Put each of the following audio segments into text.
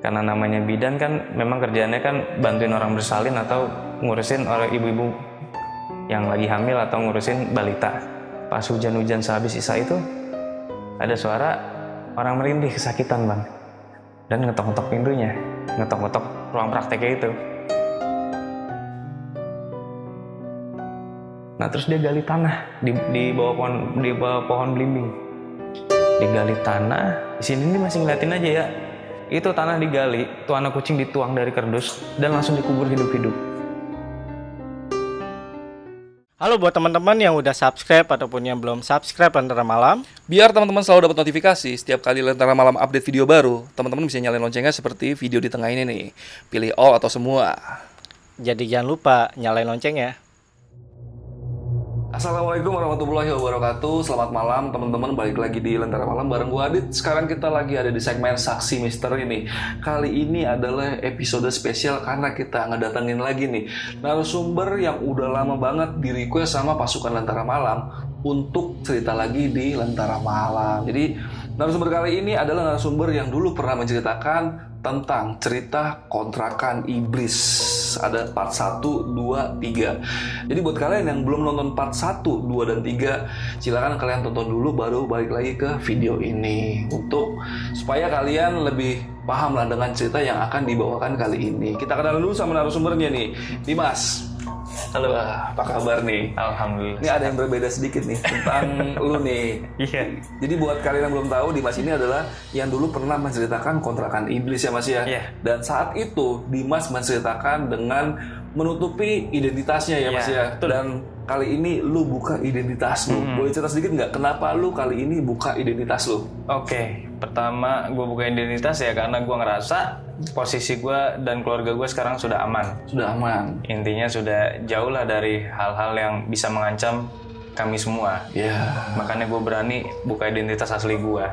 Karena namanya bidan kan memang kerjaannya kan bantuin orang bersalin atau ngurusin orang ibu-ibu yang lagi hamil atau ngurusin balita. Pas hujan-hujan sehabis Isya itu ada suara orang merindih kesakitan bang, dan ngetok-ngetok pintunya, ngetok-ngetok ruang prakteknya itu. Nah terus dia gali tanah di bawah pohon belimbing, digali tanah. Di sini masih ngeliatin aja ya. Itu tanah digali, tuh anak kucing dituang dari kardus dan langsung dikubur hidup-hidup. Halo buat teman-teman yang udah subscribe ataupun yang belum subscribe Lentera Malam. Biar teman-teman selalu dapat notifikasi setiap kali Lentera Malam update video baru, teman-teman bisa nyalain loncengnya seperti video di tengah ini nih. Pilih all atau semua. Jadi jangan lupa nyalain loncengnya. Assalamualaikum warahmatullahi wabarakatuh. Selamat malam teman-teman, balik lagi di Lentera Malam bareng gue Adit. Sekarang kita lagi ada di segmen Saksi Misteri nih. Kali ini adalah episode spesial karena kita ngedatengin lagi nih narasumber yang udah lama banget di request sama pasukan Lentera Malam untuk cerita lagi di Lentera Malam. Jadi narasumber kali ini adalah narasumber yang dulu pernah menceritakan tentang cerita kontrakan iblis. Ada part 1, 2, 3. Jadi buat kalian yang belum nonton part 1, 2, dan 3, silakan kalian tonton dulu baru balik lagi ke video ini, untuk supaya kalian lebih paham lah dengan cerita yang akan dibawakan kali ini. Kita kenalan dulu sama narasumbernya nih, Dimas. Halo, apa kabar nih? Alhamdulillah. Ini ada yang berbeda sedikit nih tentang lu nih. Iya. Jadi buat kalian yang belum tahu, Dimas ini adalah yang dulu pernah menceritakan kontrakan iblis ya Mas ya. Iya. Dan saat itu Dimas menceritakan dengan menutupi identitasnya ya Mas ya. Betul. Dan kali ini lu buka identitas lu. Boleh cerita sedikit nggak kenapa lu kali ini buka identitas lu? Oke, pertama gue buka identitas ya karena gue ngerasa posisi gue dan keluarga gue sekarang sudah aman. Sudah aman. Intinya sudah jauh lah dari hal-hal yang bisa mengancam kami semua. Ya. Makanya gue berani buka identitas asli gue.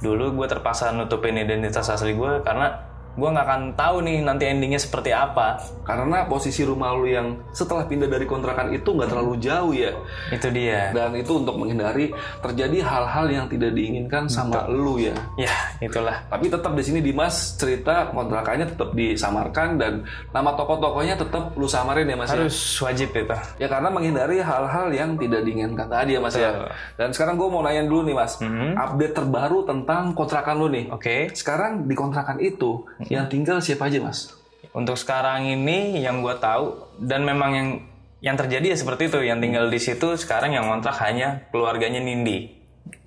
Dulu gue terpaksa nutupin identitas asli gue karena gue nggak akan tahu nih nanti endingnya seperti apa. Karena posisi rumah lu yang setelah pindah dari kontrakan itu nggak terlalu jauh ya. Itu dia. Dan itu untuk menghindari terjadi hal-hal yang tidak diinginkan sama lu ya. Ya, itulah. Tapi tetap di sini Dimas cerita kontrakannya tetap disamarkan dan nama tokoh-tokohnya tetap lu samarin ya Mas. Harus wajib itu. Ya karena menghindari hal-hal yang tidak diinginkan tadi ya Mas ya. Dan sekarang gue mau nanya dulu nih Mas, update terbaru tentang kontrakan lu nih. Oke. Sekarang di kontrakan itu yang tinggal siapa aja Mas? Untuk sekarang ini yang gue tahu dan memang yang terjadi ya seperti itu, yang tinggal di situ sekarang yang ngontrak hanya keluarganya Nindi.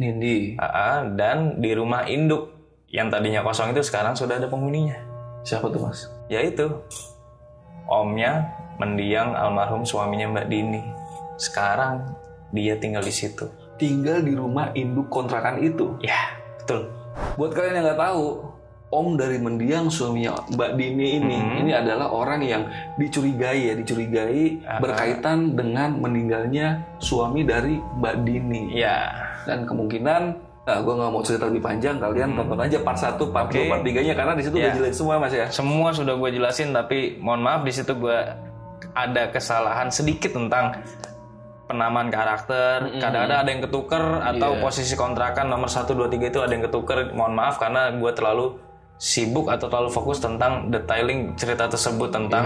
Nindi. Dan di rumah induk yang tadinya kosong itu sekarang sudah ada penghuninya. Siapa tuh Mas? Yaitu omnya mendiang almarhum suaminya Mbak Dini. Sekarang dia tinggal di situ. Tinggal di rumah induk kontrakan itu? Ya, betul. Buat kalian yang nggak tahu, om dari mendiang suaminya Mbak Dini ini adalah orang yang dicurigai berkaitan dengan meninggalnya suami dari Mbak Dini. Ya. Dan kemungkinan, gue nggak mau cerita lebih panjang, kalian tonton aja part 1, part 2, part 3-nya karena di situ udah jelasin semua Mas ya. Semua sudah gue jelasin, tapi mohon maaf di situ gue ada kesalahan sedikit tentang penamaan karakter. Kadang-kadang ada yang ketuker atau posisi kontrakan nomor 1, 2, 3 itu ada yang ketuker. Mohon maaf karena gue terlalu sibuk atau terlalu fokus tentang detailing cerita tersebut tentang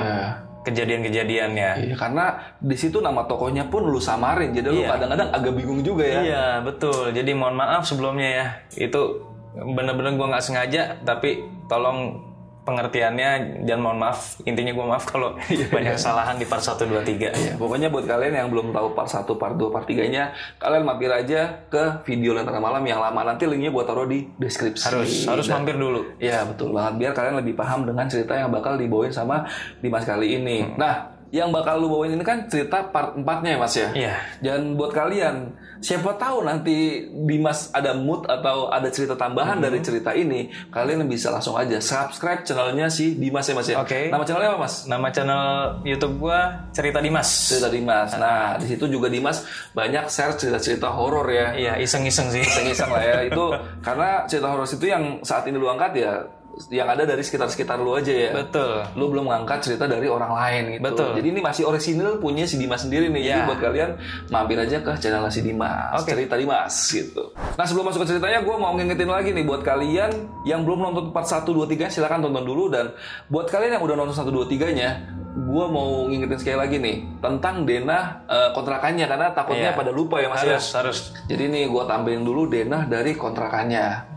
kejadian-kejadiannya. Iya, karena di situ nama tokohnya pun lu samarin, jadi lu kadang-kadang agak bingung juga ya. Iya, betul. Jadi mohon maaf sebelumnya ya. Itu bener-bener gue nggak sengaja, tapi tolong pengertiannya, dan mohon maaf, intinya gue maaf kalau banyak kesalahan di part 1, 2, 3. Iya, pokoknya buat kalian yang belum tahu part 1, part 2, part 3-nya, kalian mampir aja ke video Lentera Malam yang lama, nanti linknya gue taruh di deskripsi. Harus mampir dulu. Iya, betul banget, biar kalian lebih paham dengan cerita yang bakal dibawain sama Dimas kali ini. Nah, yang bakal lu bawain ini kan cerita part 4-nya ya Mas ya? Iya. Dan buat kalian, siapa tahu nanti Dimas ada mood atau ada cerita tambahan dari cerita ini, kalian bisa langsung aja subscribe channelnya si Dimas ya Mas ya? Oke. Nama channelnya apa Mas? Nama channel YouTube gua Cerita Dimas. Cerita Dimas. Nah, di situ juga Dimas banyak share cerita-cerita horor ya. Iya, iseng-iseng sih. Iseng-iseng lah ya. Itu karena cerita horor itu yang saat ini lu angkat ya yang ada dari sekitar lu aja ya. Betul. Lu belum ngangkat cerita dari orang lain gitu. Betul. Jadi ini masih orisinil punya si Dimas sendiri nih. Jadi buat kalian mampir aja ke channel si Dimas. Cerita Dimas gitu. Nah sebelum masuk ke ceritanya, gue mau ngingetin lagi nih buat kalian yang belum nonton part 1, 2, 3 silakan tonton dulu. Dan buat kalian yang udah nonton 1, 2, 3-nya, gue mau ngingetin sekali lagi nih tentang denah kontrakannya, karena takutnya pada lupa ya Mas. Harus. Jadi nih gue tambahin dulu denah dari kontrakannya.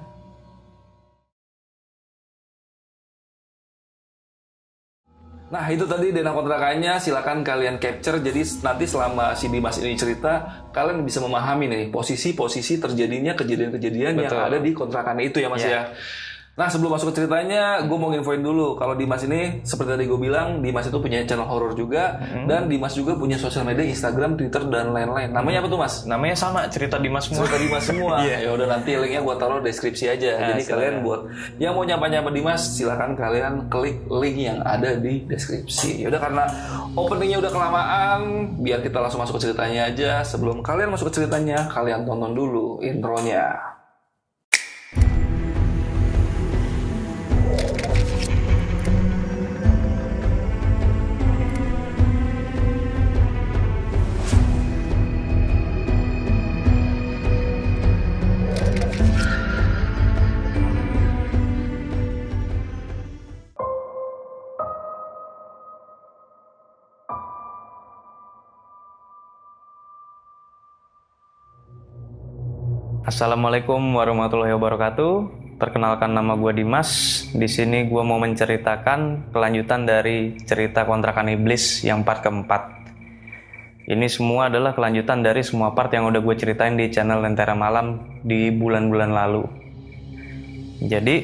Nah itu tadi denah kontrakannya, silakan kalian capture. Jadi nanti selama si Dimas ini cerita, kalian bisa memahami nih posisi-posisi terjadinya kejadian-kejadian yang ada di kontrakannya itu ya Mas ya. Nah sebelum masuk ke ceritanya, gue mau nginfoin dulu kalau Dimas ini seperti tadi gue bilang, Dimas itu punya channel horor juga, dan Dimas juga punya sosial media, Instagram, Twitter dan lain-lain. Namanya apa tuh Mas? Namanya sama, Cerita Dimas semua. Cerita Dimas semua. Ya udah nanti linknya gue taruh deskripsi aja. Jadi kalian buat yang mau nyapa-nyapa Dimas, silakan kalian klik link yang ada di deskripsi. Ya udah, karena openingnya udah kelamaan, biar kita langsung masuk ke ceritanya aja. Sebelum kalian masuk ke ceritanya, kalian tonton dulu intronya. Assalamualaikum warahmatullahi wabarakatuh. Perkenalkan, nama gue Dimas. Di sini gue mau menceritakan kelanjutan dari cerita Kontrakan Iblis yang part keempat. Ini semua adalah kelanjutan dari semua part yang udah gue ceritain di channel Lentera Malam di bulan-bulan lalu. Jadi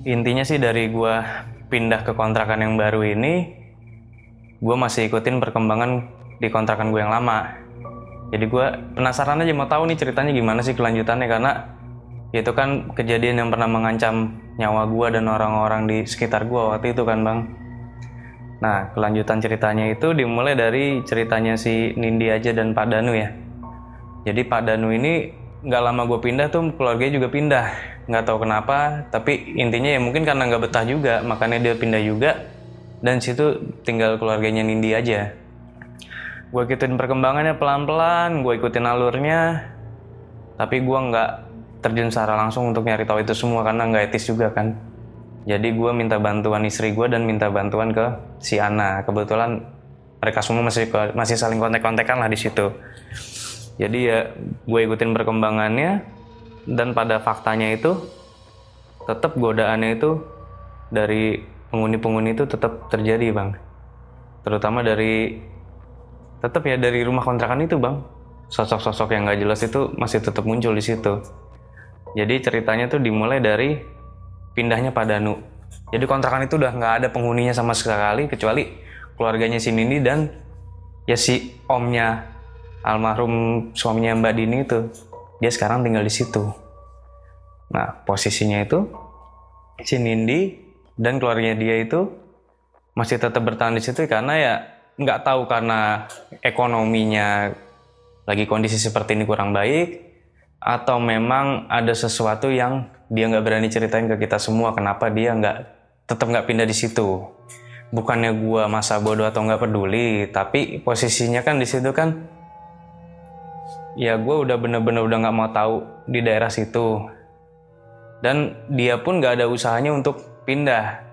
intinya sih dari gue pindah ke kontrakan yang baru ini, gue masih ikutin perkembangan di kontrakan gue yang lama. Jadi gue penasaran aja mau tahu nih ceritanya gimana sih kelanjutannya, karena itu kan kejadian yang pernah mengancam nyawa gue dan orang-orang di sekitar gue waktu itu kan Bang. Nah kelanjutan ceritanya itu dimulai dari ceritanya si Nindi aja dan Pak Danu ya. Jadi Pak Danu ini nggak lama gue pindah tuh keluarganya juga pindah. Nggak tahu kenapa, tapi intinya ya mungkin karena nggak betah juga, makanya dia pindah juga. Dan situ tinggal keluarganya Nindi aja. Gue ikutin perkembangannya pelan-pelan, gue ikutin alurnya, tapi gue nggak terjun secara langsung untuk nyari tahu itu semua karena nggak etis juga kan. Jadi gue minta bantuan istri gue dan minta bantuan ke si Ana. Kebetulan mereka semua masih saling kontak-kontakan lah di situ. Jadi ya gue ikutin perkembangannya, dan pada faktanya itu tetap godaannya itu dari penghuni-penghuni itu tetap terjadi Bang. Terutama dari rumah kontrakan itu Bang, sosok-sosok yang nggak jelas itu masih tetap muncul di situ. Jadi ceritanya tuh dimulai dari pindahnya Pak Danu. Jadi kontrakan itu udah nggak ada penghuninya sama sekali kecuali keluarganya si Nindi dan ya si omnya almarhum suaminya Mbak Dini itu. Dia sekarang tinggal di situ. Nah posisinya itu si Nindi dan keluarganya dia itu masih tetap bertahan di situ karena ya nggak tahu karena ekonominya lagi kondisi seperti ini kurang baik, atau memang ada sesuatu yang dia nggak berani ceritain ke kita semua kenapa dia tetap nggak pindah di situ. Bukannya gua masa bodoh atau nggak peduli, tapi posisinya kan di situ kan ya gua udah bener-bener udah nggak mau tahu di daerah situ, dan dia pun nggak ada usahanya untuk pindah.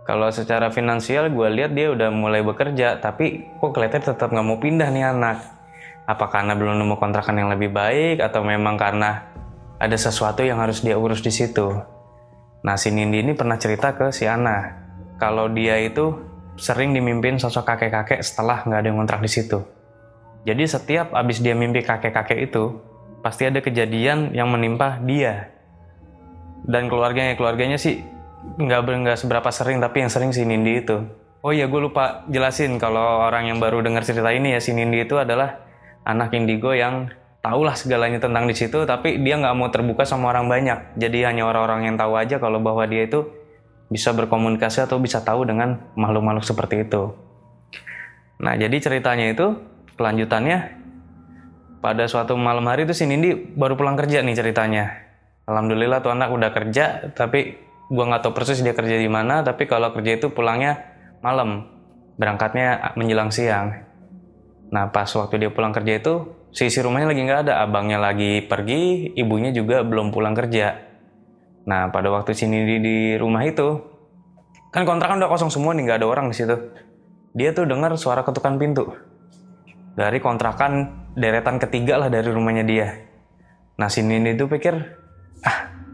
Kalau secara finansial gue lihat dia udah mulai bekerja, tapi kok kelihatannya tetap nggak mau pindah nih anak. Apa karena belum nemu kontrakan yang lebih baik, atau memang karena ada sesuatu yang harus dia urus di situ. Nah si Nindi ini pernah cerita ke si Ana kalau dia itu sering dimimpin sosok kakek-kakek setelah nggak ada yang kontrak di situ. Jadi setiap abis dia mimpi kakek-kakek itu pasti ada kejadian yang menimpa dia dan keluarganya sih. Nggak seberapa sering, tapi yang sering si Nindi itu. Oh iya, gue lupa jelasin kalau orang yang baru dengar cerita ini ya, si Nindi itu adalah anak indigo yang tahulah segalanya tentang di situ, tapi dia nggak mau terbuka sama orang banyak. Jadi hanya orang-orang yang tahu aja kalau bahwa dia itu bisa berkomunikasi atau bisa tahu dengan makhluk-makhluk seperti itu. Nah jadi ceritanya itu kelanjutannya pada suatu malam hari itu si Nindi baru pulang kerja nih ceritanya. Alhamdulillah tuh anak udah kerja, tapi Gua nggak tahu persis dia kerja di mana, tapi kalau kerja itu pulangnya malam, berangkatnya menjelang siang. Nah pas waktu dia pulang kerja itu isi rumahnya lagi nggak ada, abangnya lagi pergi, ibunya juga belum pulang kerja. Nah pada waktu sini di rumah itu kan kontrakan udah kosong semua nih, nggak ada orang di situ. Dia tuh dengar suara ketukan pintu dari kontrakan deretan ketiga lah dari rumahnya dia. Nah si Nindi tuh pikir,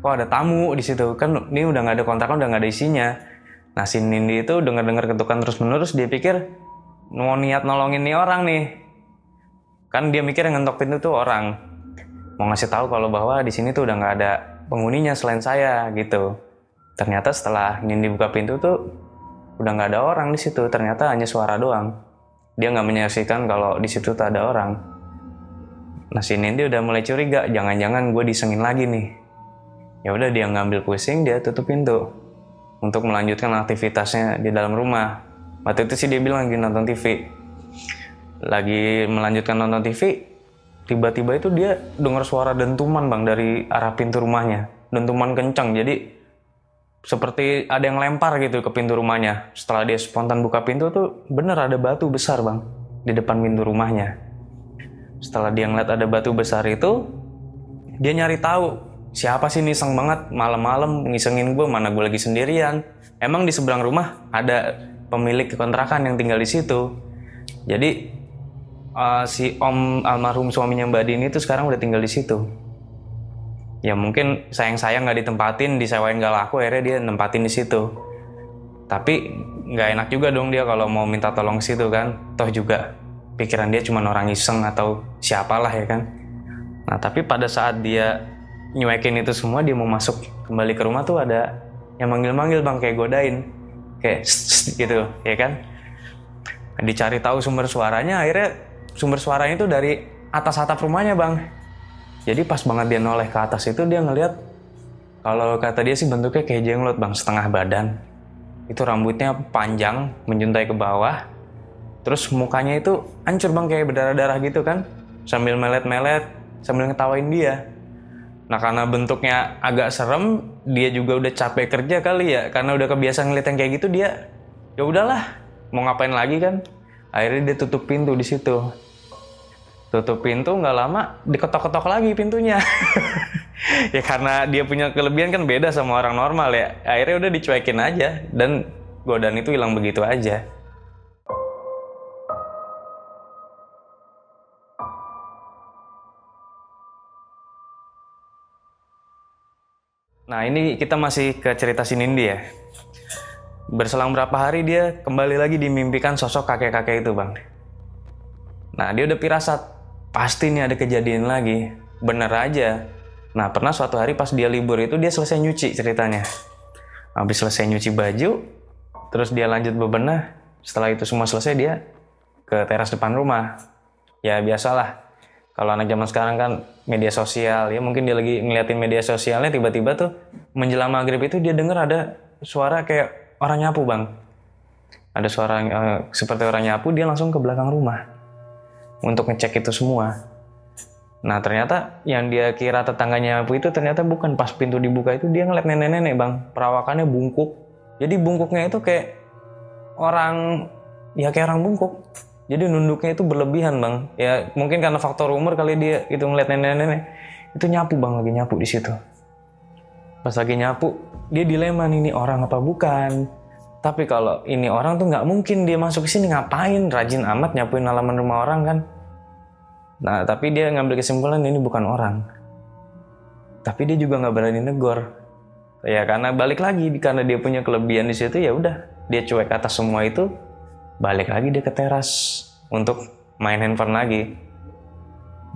kok ada tamu di situ, kan ini udah nggak ada kontrakan, udah nggak ada isinya. Nah si Nindi itu dengar ketukan terus menerus, dia pikir mau niat nolongin nih orang nih. Kan dia mikir yang ngetok pintu tuh orang, mau ngasih tahu kalau bahwa di sini tuh udah nggak ada penghuninya selain saya gitu. Ternyata setelah Nindi buka pintu tuh udah nggak ada orang di situ, ternyata hanya suara doang. Dia nggak menyaksikan kalau di situ tak ada orang. Nah si Nindi udah mulai curiga, jangan-jangan gue disengin lagi nih. Ya udah dia ngambil pusing, dia tutup pintu untuk melanjutkan aktivitasnya di dalam rumah. Waktu itu sih dia bilang lagi nonton TV. Lagi melanjutkan nonton TV, tiba-tiba itu dia dengar suara dentuman bang dari arah pintu rumahnya. Dentuman kencang, jadi seperti ada yang lempar gitu ke pintu rumahnya. Setelah dia spontan buka pintu tuh bener ada batu besar bang di depan pintu rumahnya. Setelah dia ngeliat ada batu besar itu, dia nyari tahu siapa sih iseng banget malam-malam ngisengin gue, mana gue lagi sendirian. Emang di seberang rumah ada pemilik kontrakan yang tinggal di situ. Jadi si om almarhum suaminya Mbak Dini itu sekarang udah tinggal di situ. Ya mungkin sayang-sayang nggak ditempatin, disewain gak laku, akhirnya dia nempatin di situ. Tapi nggak enak juga dong dia kalau mau minta tolong ke situ kan. Toh juga pikiran dia cuma orang iseng atau siapalah ya kan. Nah tapi pada saat dia nyuekin itu semua, dia mau masuk kembali ke rumah tuh ada yang manggil-manggil bang, kayak godain, kayak gitu ya kan. Dicari tahu sumber suaranya, akhirnya sumber suaranya itu dari atas atap rumahnya bang. Jadi pas banget dia noleh ke atas itu, dia ngeliat kalau kata dia sih bentuknya kayak jenglot bang, setengah badan. Itu rambutnya panjang menjuntai ke bawah, terus mukanya itu hancur bang, kayak berdarah-darah gitu kan, sambil melet-melet sambil ngetawain dia. Nah karena bentuknya agak serem, dia juga udah capek kerja kali ya, karena udah kebiasaan ngeliat yang kayak gitu, dia ya udahlah mau ngapain lagi kan. Akhirnya dia tutup pintu di situ. Tutup pintu, nggak lama diketok-ketok lagi pintunya. Ya karena dia punya kelebihan kan beda sama orang normal ya. Akhirnya udah dicuekin aja dan godaan itu hilang begitu aja. Nah ini kita masih ke cerita si Nindi ya. Berselang berapa hari dia kembali lagi dimimpikan sosok kakek-kakek itu bang. Nah dia udah pirasat, pasti nih ada kejadian lagi. Bener aja. Nah pernah suatu hari pas dia libur itu dia selesai nyuci ceritanya. Habis selesai nyuci baju, terus dia lanjut bebenah. Setelah itu semua selesai, dia ke teras depan rumah. Ya biasalah. Kalau anak zaman sekarang kan media sosial, ya mungkin dia lagi ngeliatin media sosialnya, tiba-tiba tuh menjelang maghrib itu dia dengar ada suara kayak orang nyapu bang. Ada suara seperti orang nyapu, dia langsung ke belakang rumah untuk ngecek itu semua. Nah ternyata yang dia kira tetangganya nyapu itu ternyata bukan. Pas pintu dibuka itu dia ngeliat nenek-nenek bang, perawakannya bungkuk. Jadi bungkuknya itu kayak orang, ya kayak orang bungkuk. Jadi nunduknya itu berlebihan bang. Ya mungkin karena faktor umur kali dia itu ngeliat nenek-nenek itu nyapu bang, lagi nyapu di situ. Pas lagi nyapu dia dilema nih, ini orang apa bukan. Tapi kalau ini orang tuh nggak mungkin dia masuk ke sini, ngapain rajin amat nyapuin halaman rumah orang kan. Nah tapi dia ngambil kesimpulan ini bukan orang. Tapi dia juga nggak berani negor. Ya karena balik lagi karena dia punya kelebihan di situ, ya udah dia cuek atas semua itu. Balik lagi dia ke teras untuk main handphone lagi.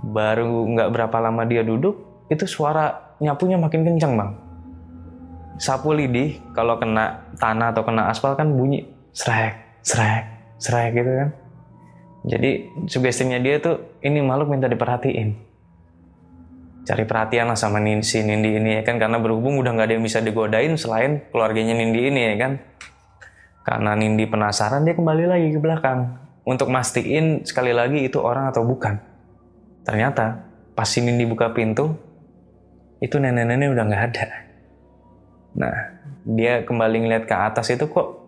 Baru nggak berapa lama dia duduk, itu suara nyapunya makin kencang bang. Sapu lidi kalau kena tanah atau kena aspal kan bunyi srek, srek, srek gitu kan. Jadi sugestinya dia tuh ini makhluk minta diperhatiin. Cari perhatian lah sama si Nindi ini ya kan, karena berhubung udah nggak ada yang bisa digodain selain keluarganya Nindi ini ya kan. Karena Nindi penasaran, dia kembali lagi ke belakang untuk mastiin sekali lagi itu orang atau bukan. Ternyata pas si Nindi buka pintu, itu nenek-nenek udah nggak ada. Nah, dia kembali ngeliat ke atas itu kok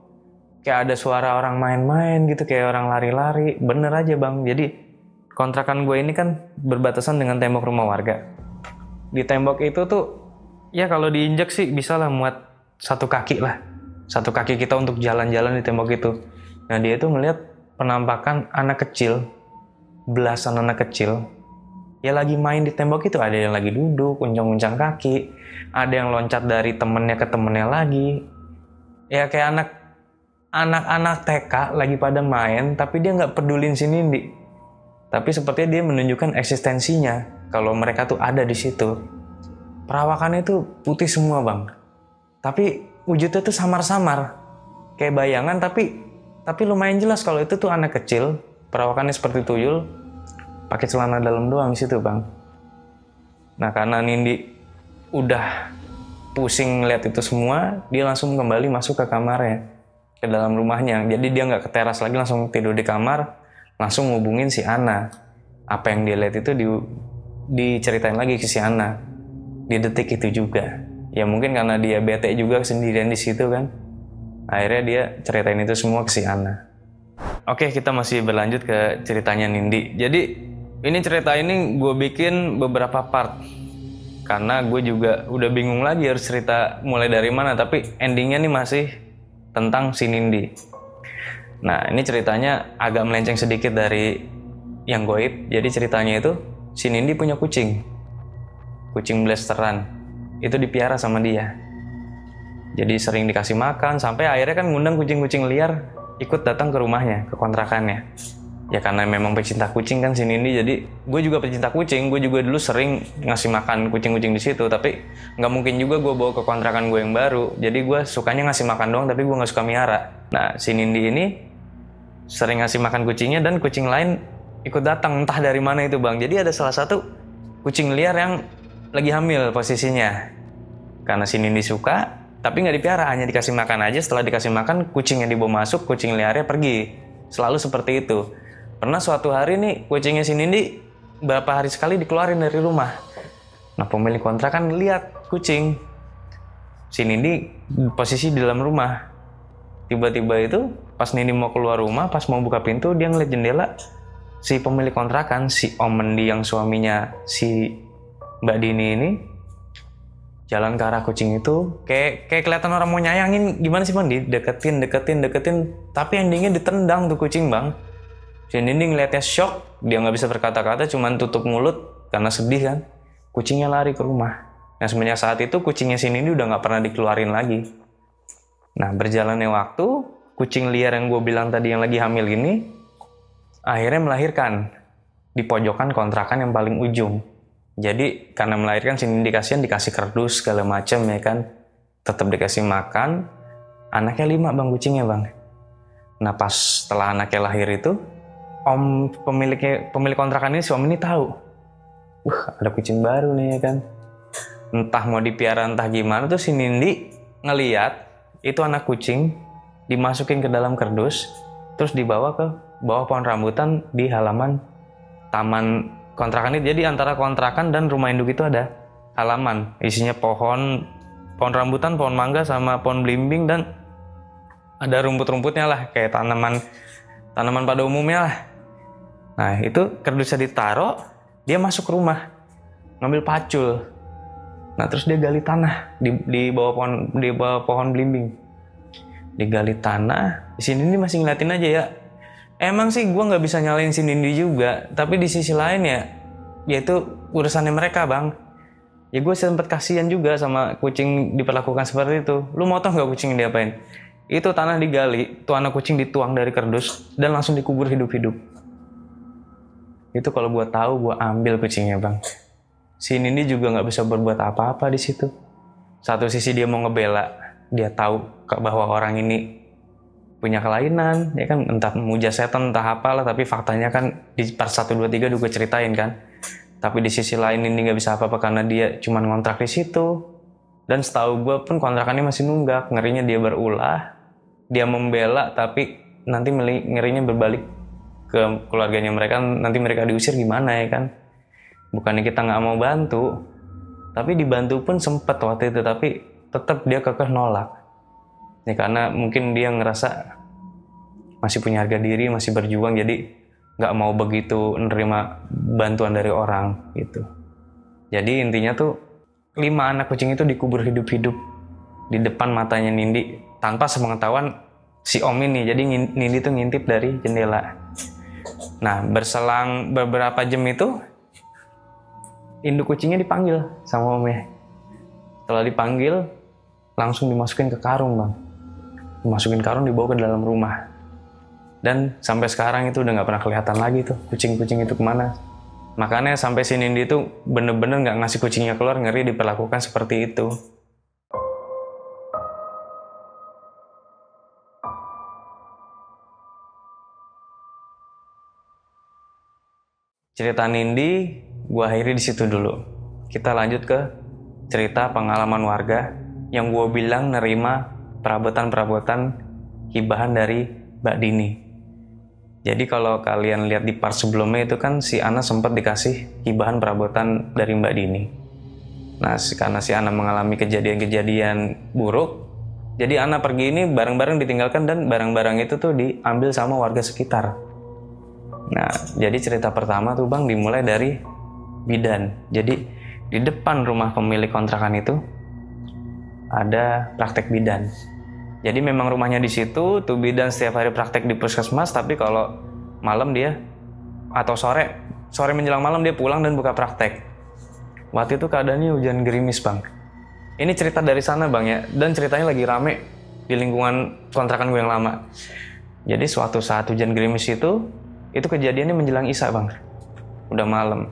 kayak ada suara orang main-main gitu, kayak orang lari-lari. Bener aja bang, jadi kontrakan gue ini kan berbatasan dengan tembok rumah warga. Di tembok itu tuh, ya kalau diinjek sih bisa lah muat 1 kaki lah. 1 kaki kita untuk jalan-jalan di tembok itu. Nah dia tuh ngeliat penampakan anak kecil, belasan anak kecil, ya lagi main di tembok itu. Ada yang lagi duduk, uncang-uncang kaki, ada yang loncat dari temennya ke temennya lagi. Ya kayak anak-anak TK lagi pada main, tapi dia nggak pedulin si Nindi. Tapi sepertinya dia menunjukkan eksistensinya, kalau mereka tuh ada di situ. Perawakannya tuh putih semua bang, tapi wujudnya tuh samar-samar, kayak bayangan, tapi lumayan jelas kalau itu tuh anak kecil. Perawakannya seperti tuyul, pakai celana dalam doang di situ bang. Nah karena Nindi udah pusing ngeliat itu semua, dia langsung kembali masuk ke kamarnya, ke dalam rumahnya. Jadi dia nggak ke teras lagi, langsung tidur di kamar, langsung ngubungin si Ana. Apa yang dia lihat itu diceritain lagi ke si Ana di detik itu juga. Ya mungkin karena dia bete juga sendirian di situ kan, akhirnya dia ceritain itu semua ke si Ana. Oke, kita masih berlanjut ke ceritanya Nindi. Jadi ini cerita ini gue bikin beberapa part karena gue juga udah bingung lagi harus cerita mulai dari mana. Tapi endingnya nih masih tentang si Nindi. Nah ini ceritanya agak melenceng sedikit dari yang goib. Jadi ceritanya itu si Nindi punya kucing blasteran, itu dipiara sama dia. Jadi sering dikasih makan, sampai akhirnya kan ngundang kucing-kucing liar ikut datang ke rumahnya, ke kontrakannya. Ya karena memang pecinta kucing kan si Nindi, jadi gue juga pecinta kucing. Gue juga dulu sering ngasih makan kucing-kucing di situ, tapi nggak mungkin juga gue bawa ke kontrakan gue yang baru. Jadi gue sukanya ngasih makan doang, tapi gue nggak suka miara. Nah si Nindi ini sering ngasih makan kucingnya, dan kucing lain ikut datang, entah dari mana itu bang. Jadi ada salah satu kucing liar yang lagi hamil posisinya. Karena si Nindi suka, tapi nggak dipiara, hanya dikasih makan aja. Setelah dikasih makan, kucingnya dibawa masuk, kucing liarnya pergi. Selalu seperti itu. Pernah suatu hari nih, kucingnya si Nindi berapa hari sekali dikeluarin dari rumah. Nah pemilik kontrakan lihat kucing si Nindi posisi di dalam rumah. Tiba-tiba itu pas Nindi mau keluar rumah, pas mau buka pintu, dia ngeliat jendela si pemilik kontrakan, si Om Mendi yang suaminya si Mbak Dini ini, jalan ke arah kucing itu. Kayak kelihatan orang mau nyayangin gimana sih bang, deketin, tapi endingnya ditendang tuh kucing bang. Si Nindi ngeliatnya shock, dia nggak bisa berkata-kata, cuman tutup mulut karena sedih kan. Kucingnya lari ke rumah. Nah semenjak saat itu kucingnya si Nindi udah nggak pernah dikeluarin lagi. Nah berjalannya waktu, kucing liar yang gue bilang tadi yang lagi hamil ini akhirnya melahirkan di pojokan kontrakan yang paling ujung. Jadi karena melahirkan si Nindi kasihan, dikasih kardus segala macam ya kan, tetap dikasih makan. Anaknya 5 bang kucingnya bang. Nah pas setelah anaknya lahir itu, pemilik kontrakan ini, si Om ini tahu, ada kucing baru nih ya kan. Entah mau dipiara entah gimana, tuh si Nindi ngeliat itu anak kucing dimasukin ke dalam kardus, terus dibawa ke bawah pohon rambutan di halaman taman kontrakan ini. Jadi antara kontrakan dan rumah induk itu ada halaman, isinya pohon rambutan, pohon mangga sama pohon belimbing, dan ada rumput-rumputnya lah, kayak tanaman pada umumnya lah. Nah itu kardusnya ditaruh, dia masuk ke rumah ngambil pacul. Nah terus dia gali tanah di bawah pohon belimbing, digali tanah. Di sini masih ngeliatin aja ya. Emang sih gue nggak bisa nyalain si Nindi juga, tapi di sisi lain ya itu urusannya mereka bang. Ya gue sempat kasihan juga sama kucing diperlakukan seperti itu. Lu mau tau nggak kucing diapain? Itu tanah digali, tuh anak kucing dituang dari kardus dan langsung dikubur hidup-hidup. Itu kalau gue tahu, gue ambil kucingnya bang. Si Nindi juga nggak bisa berbuat apa-apa di situ. Satu sisi dia mau ngebela, dia tahu bahwa orang ini punya kelainan, ya kan, entah muja setan, entah apalah, tapi faktanya kan di part 1, 2, 3 juga ceritain kan. Tapi di sisi lain Nindi nggak bisa apa-apa karena dia cuma ngontrak di situ. Dan setahu gue pun kontrakannya masih nunggak, ngerinya dia berulah, dia membela, tapi nanti ngerinya berbalik ke keluarganya mereka, nanti mereka diusir gimana ya kan. Bukannya kita nggak mau bantu, tapi dibantu pun sempet waktu itu, tapi tetap dia kekeh nolak. Ya karena mungkin dia ngerasa masih punya harga diri, masih berjuang, jadi nggak mau begitu menerima bantuan dari orang gitu. Jadi intinya tuh 5 anak kucing itu dikubur hidup-hidup di depan matanya Nindi tanpa sepengetahuan si Om ini. Jadi Nindi tuh ngintip dari jendela. Nah, berselang beberapa jam itu induk kucingnya dipanggil sama Omnya. Setelah dipanggil, langsung dimasukin ke karung, Bang. Dimasukin karung, dibawa ke dalam rumah. Dan sampai sekarang itu udah nggak pernah kelihatan lagi tuh kucing-kucing itu kemana. Makanya sampai si Nindi itu bener-bener nggak ngasih kucingnya keluar, ngeri diperlakukan seperti itu. Cerita Nindi gua akhiri di situ dulu. Kita lanjut ke cerita pengalaman warga yang gua bilang nerima perabotan-perabotan hibahan dari Mbak Dini. Jadi kalau kalian lihat di part sebelumnya itu kan si Ana sempat dikasih hibahan perabotan dari Mbak Dini. Nah, karena si Ana mengalami kejadian-kejadian buruk, jadi Ana pergi ini barang-barang ditinggalkan dan barang-barang itu tuh diambil sama warga sekitar. Nah, jadi cerita pertama tuh Bang dimulai dari bidan. Jadi di depan rumah pemilik kontrakan itu ada praktek bidan. Jadi memang rumahnya di situ, tuh bidan setiap hari praktek di puskesmas, tapi kalau malam dia atau sore menjelang malam dia pulang dan buka praktek. Waktu itu keadaannya hujan gerimis, Bang. Ini cerita dari sana, Bang ya, dan ceritanya lagi rame di lingkungan kontrakan gue yang lama. Jadi suatu saat hujan gerimis itu kejadiannya menjelang Isya, Bang. Udah malam.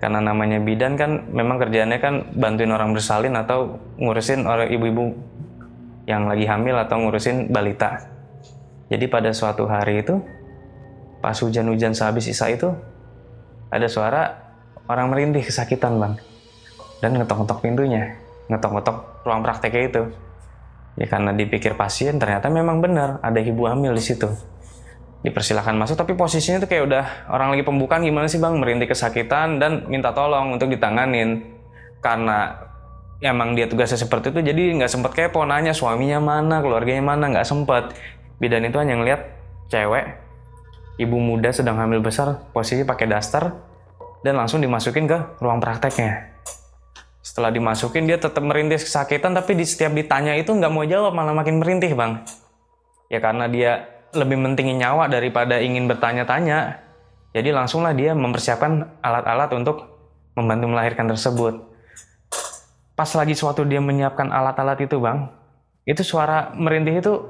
Karena namanya bidan kan memang kerjaannya kan bantuin orang bersalin atau ngurusin orang ibu-ibu yang lagi hamil atau ngurusin balita. Jadi pada suatu hari itu pas hujan-hujan sehabis Isya itu ada suara orang merintih kesakitan, Bang, dan ngetok-ngetok pintunya, ngetok-ngetok ruang prakteknya itu. Ya karena dipikir pasien, ternyata memang benar ada ibu hamil di situ. Dipersilakan masuk, tapi posisinya tuh kayak udah orang lagi pembukaan, gimana sih Bang, merintih kesakitan dan minta tolong untuk ditanganin. Karena emang dia tugasnya seperti itu, jadi nggak sempet kepo nanya suaminya mana, keluarganya mana, nggak sempet. Bidan itu hanya ngeliat cewek, ibu muda sedang hamil besar, posisi pakai daster, dan langsung dimasukin ke ruang prakteknya. Setelah dimasukin dia tetap merintih kesakitan, tapi di setiap ditanya itu nggak mau jawab, malah makin merintih, Bang. Ya karena dia lebih mentingin nyawa daripada ingin bertanya-tanya, jadi langsunglah dia mempersiapkan alat-alat untuk membantu melahirkan tersebut. Pas lagi suatu dia menyiapkan alat-alat itu, Bang, itu suara merintih itu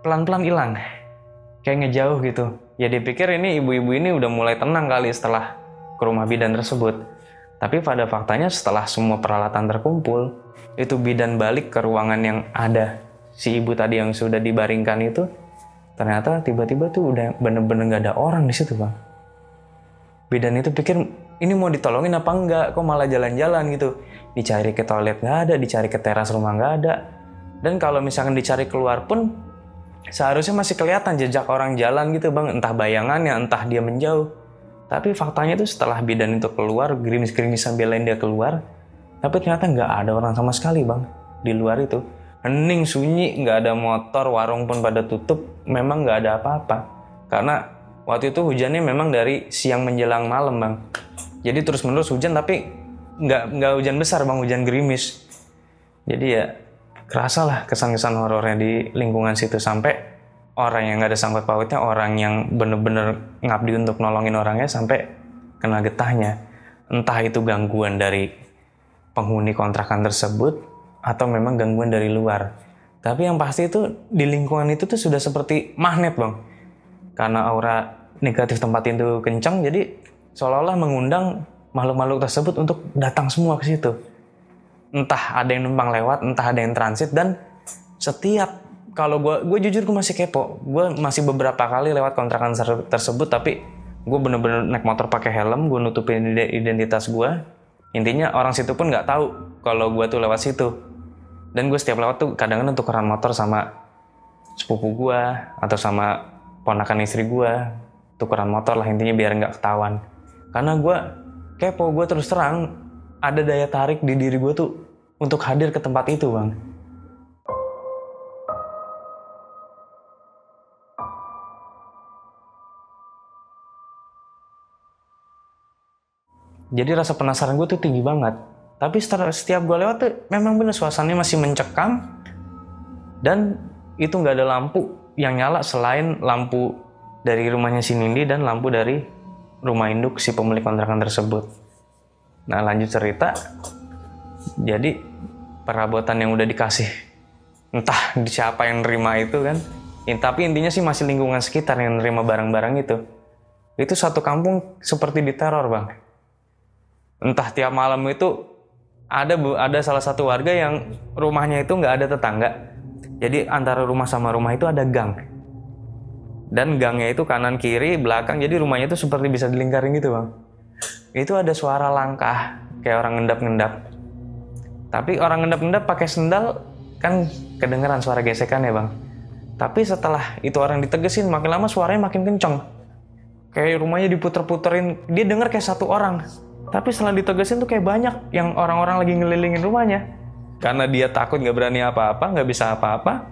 pelan-pelan hilang, kayak ngejauh gitu. Ya dipikir ini ibu-ibu ini udah mulai tenang kali setelah ke rumah bidan tersebut. Tapi pada faktanya setelah semua peralatan terkumpul, itu bidan balik ke ruangan yang ada si ibu tadi yang sudah dibaringkan itu, ternyata tiba-tiba tuh udah bener-bener gak ada orang di situ, Bang. Bidan itu pikir ini mau ditolongin apa enggak, kok malah jalan-jalan gitu. Dicari ke toilet nggak ada, dicari ke teras rumah nggak ada. Dan kalau misalkan dicari keluar pun seharusnya masih kelihatan jejak orang jalan gitu, Bang. Entah bayangannya, entah dia menjauh. Tapi faktanya itu setelah bidan itu keluar, gerimis-gerimis belain dia keluar, tapi ternyata nggak ada orang sama sekali, Bang. Di luar itu hening, sunyi, nggak ada motor, warung pun pada tutup, memang nggak ada apa-apa. Karena waktu itu hujannya memang dari siang menjelang malam, Bang. Jadi terus-menerus hujan, tapi nggak hujan besar, Bang, hujan gerimis. Jadi ya kerasa lah kesan-kesan horornya di lingkungan situ, sampai orang yang nggak ada sangkut pautnya, orang yang bener-bener ngabdi untuk nolongin orangnya sampai kena getahnya. Entah itu gangguan dari penghuni kontrakan tersebut atau memang gangguan dari luar. Tapi yang pasti itu di lingkungan itu tuh sudah seperti magnet, Bang. Karena aura negatif tempat itu kencang, jadi seolah-olah mengundang makhluk-makhluk tersebut untuk datang semua ke situ. Entah ada yang numpang lewat, entah ada yang transit, dan setiap kalau gue jujur gue masih kepo. Gue masih beberapa kali lewat kontrakan tersebut, tapi gue bener-bener naik motor pakai helm, gue nutupin identitas gue. Intinya orang situ pun nggak tahu kalau gue tuh lewat situ. Dan gue setiap lewat tuh kadang-kadang tukeran motor sama sepupu gue atau sama ponakan istri gue, tukeran motor lah intinya biar nggak ketahuan. Karena gue kepo, gue terus terang ada daya tarik di diri gue tuh untuk hadir ke tempat itu, Bang. Jadi rasa penasaran gue tuh tinggi banget. Tapi setiap gue lewat tuh memang bener suasananya masih mencekam. Dan itu nggak ada lampu yang nyala selain lampu dari rumahnya si Nindi dan lampu dari rumah induk si pemilik kontrakan tersebut. Nah lanjut cerita. Jadi perabotan yang udah dikasih, entah siapa yang nerima itu kan. Tapi intinya sih masih lingkungan sekitar yang nerima barang-barang itu. Itu satu kampung seperti diteror bang. Entah tiap malam itu ada salah satu warga yang rumahnya itu nggak ada tetangga. Jadi antara rumah sama rumah itu ada gang. Dan gangnya itu kanan kiri belakang, jadi rumahnya itu seperti bisa dilingkarin gitu bang. Itu ada suara langkah kayak orang ngendap-ngendap. Tapi orang ngendap-ngendap pakai sendal kan kedengeran suara gesekan ya bang. Tapi setelah itu orang ditegesin makin lama suaranya makin kenceng. Kayak rumahnya diputer-puterin, dia denger kayak satu orang. Tapi setelah ditegesin tuh kayak banyak yang orang-orang lagi ngelilingin rumahnya. Karena dia takut gak berani apa-apa, gak bisa apa-apa.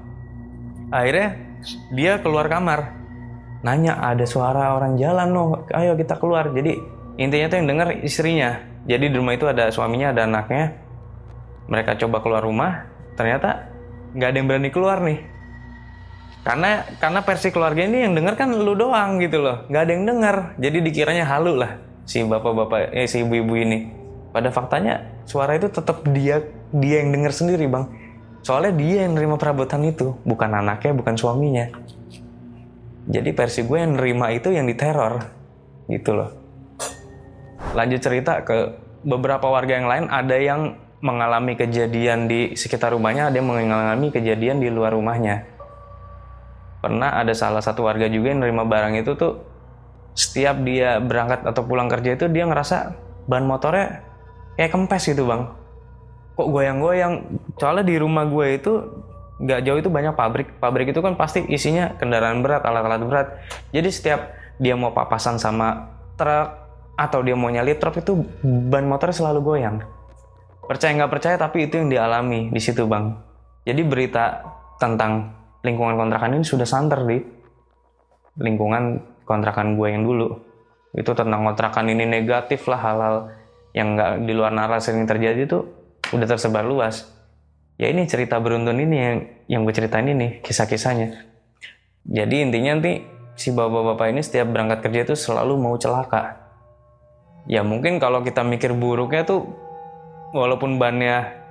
Akhirnya dia keluar kamar. Nanya ada suara orang jalan no, ayo kita keluar. Jadi intinya tuh yang denger istrinya. Jadi di rumah itu ada suaminya, ada anaknya. Mereka coba keluar rumah, ternyata gak ada yang berani keluar nih. Karena versi keluarga ini yang denger kan lu doang gitu loh. Gak ada yang denger. Jadi dikiranya halu lah si bapak-bapak, si ibu-ibu ini. Pada faktanya suara itu tetap dia yang denger sendiri bang. Soalnya dia yang nerima perabotan itu, bukan anaknya, bukan suaminya. Jadi versi gue yang nerima itu yang diteror gitu loh. Lanjut cerita ke beberapa warga yang lain, ada yang mengalami kejadian di sekitar rumahnya, ada yang mengalami kejadian di luar rumahnya. Pernah ada salah satu warga juga yang nerima barang itu tuh, setiap dia berangkat atau pulang kerja itu dia ngerasa ban motornya kayak kempes gitu bang. Kok goyang-goyang? Soalnya di rumah gue itu nggak jauh itu banyak pabrik. Pabrik itu kan pasti isinya kendaraan berat, alat-alat berat. Jadi setiap dia mau papasan sama truk atau dia mau nyalip truk itu ban motornya selalu goyang. Percaya nggak percaya tapi itu yang dialami di situ bang. Jadi berita tentang lingkungan kontrakan ini sudah santer di lingkungan kontrakan gue yang dulu. Itu tentang kontrakan ini negatif lah, hal-hal yang nggak di luar nalar sering terjadi itu udah tersebar luas. Ya ini cerita beruntun ini yang gue ceritain ini, kisah-kisahnya. Jadi intinya nanti si bapak-bapak ini setiap berangkat kerja itu selalu mau celaka. Ya mungkin kalau kita mikir buruknya tuh, walaupun bannya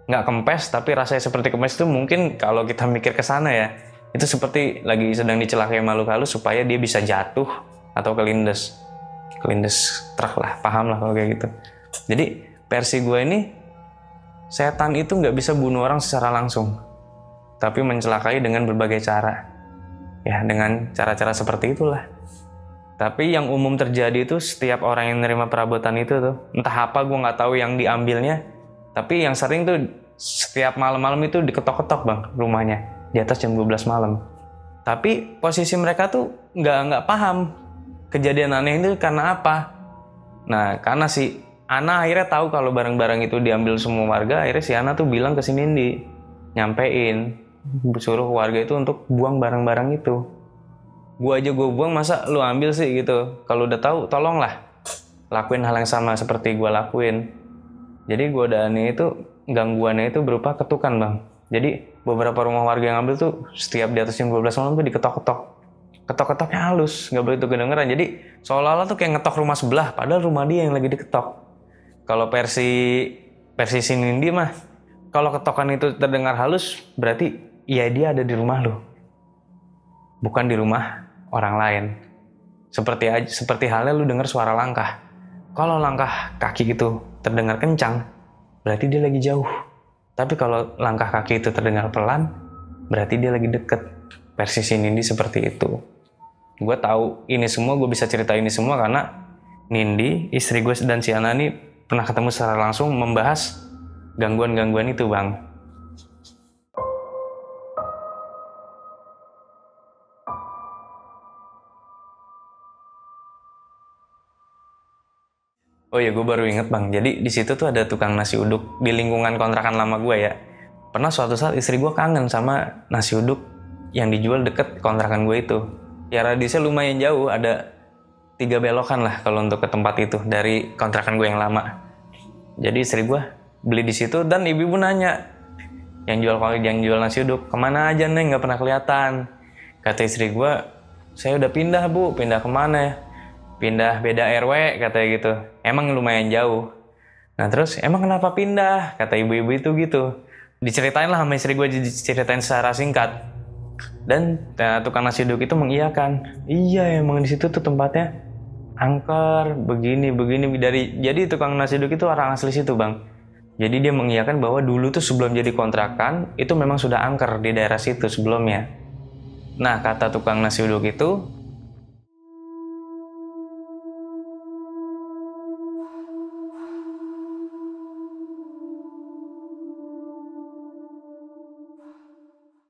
nggak kempes tapi rasanya seperti kempes itu mungkin kalau kita mikir ke sana ya, itu seperti lagi sedang dicelakai makhluk halus supaya dia bisa jatuh atau kelindes truk lah, paham lah kalau kayak gitu. Jadi versi gue ini, setan itu nggak bisa bunuh orang secara langsung, tapi mencelakai dengan berbagai cara. Ya dengan cara-cara seperti itulah. Tapi yang umum terjadi itu setiap orang yang nerima perabotan itu tuh, entah apa gue nggak tahu yang diambilnya, tapi yang sering tuh setiap malam-malam itu diketok-ketok bang rumahnya di atas jam 12 malam. Tapi posisi mereka tuh nggak paham kejadian aneh itu karena apa. Nah karena si Ana akhirnya tahu kalau barang-barang itu diambil semua warga, akhirnya si Ana tuh bilang ke si Nindi, nyampein, suruh warga itu untuk buang barang-barang itu. Gue buang, masa lu ambil sih gitu. Kalau udah tahu, tolonglah lakuin hal yang sama seperti gue lakuin. Jadi godaannya itu, gangguannya itu berupa ketukan bang. Jadi beberapa rumah warga yang ambil tuh setiap di atas jam 12 malam tuh diketok-ketok. Ketok-ketoknya halus, nggak begitu kedengeran. Jadi seolah-olah tuh kayak ngetok rumah sebelah, padahal rumah dia yang lagi diketok. Kalau versi si Nindi mah, kalau ketokan itu terdengar halus, berarti ya dia ada di rumah lo, bukan di rumah orang lain. Seperti halnya lu dengar suara langkah. Kalau langkah kaki itu terdengar kencang, berarti dia lagi jauh. Tapi kalau langkah kaki itu terdengar pelan, berarti dia lagi deket. Versi si Nindi seperti itu. Gue tahu ini semua, gue bisa cerita ini semua karena Nindi, istri gue dan si Ana ini pernah ketemu secara langsung membahas gangguan-gangguan itu bang. Oh iya, gue baru inget bang. Jadi di situ tuh ada tukang nasi uduk di lingkungan kontrakan lama gue ya. Pernah suatu saat istri gue kangen sama nasi uduk yang dijual deket kontrakan gue itu. Ya radiusnya lumayan jauh, ada 3 belokan lah kalau untuk ke tempat itu dari kontrakan gue yang lama. Jadi istri gue beli di situ dan ibu-ibu nanya, yang jual nasi uduk, kemana aja Neng, nggak pernah kelihatan. Kata istri gue, saya udah pindah Bu, pindah kemana ya? Pindah beda RW katanya gitu. Emang lumayan jauh. Nah terus emang kenapa pindah? Kata ibu-ibu itu gitu. Diceritain lah sama istri gue, diceritain secara singkat. Dan tukang nasi uduk itu mengiyakan, iya emang di situ tuh tempatnya angker, begini jadi tukang nasi uduk itu orang asli situ bang. Jadi dia mengiyakan bahwa dulu tuh sebelum jadi kontrakan itu memang sudah angker di daerah situ sebelumnya. Nah kata tukang nasi uduk itu,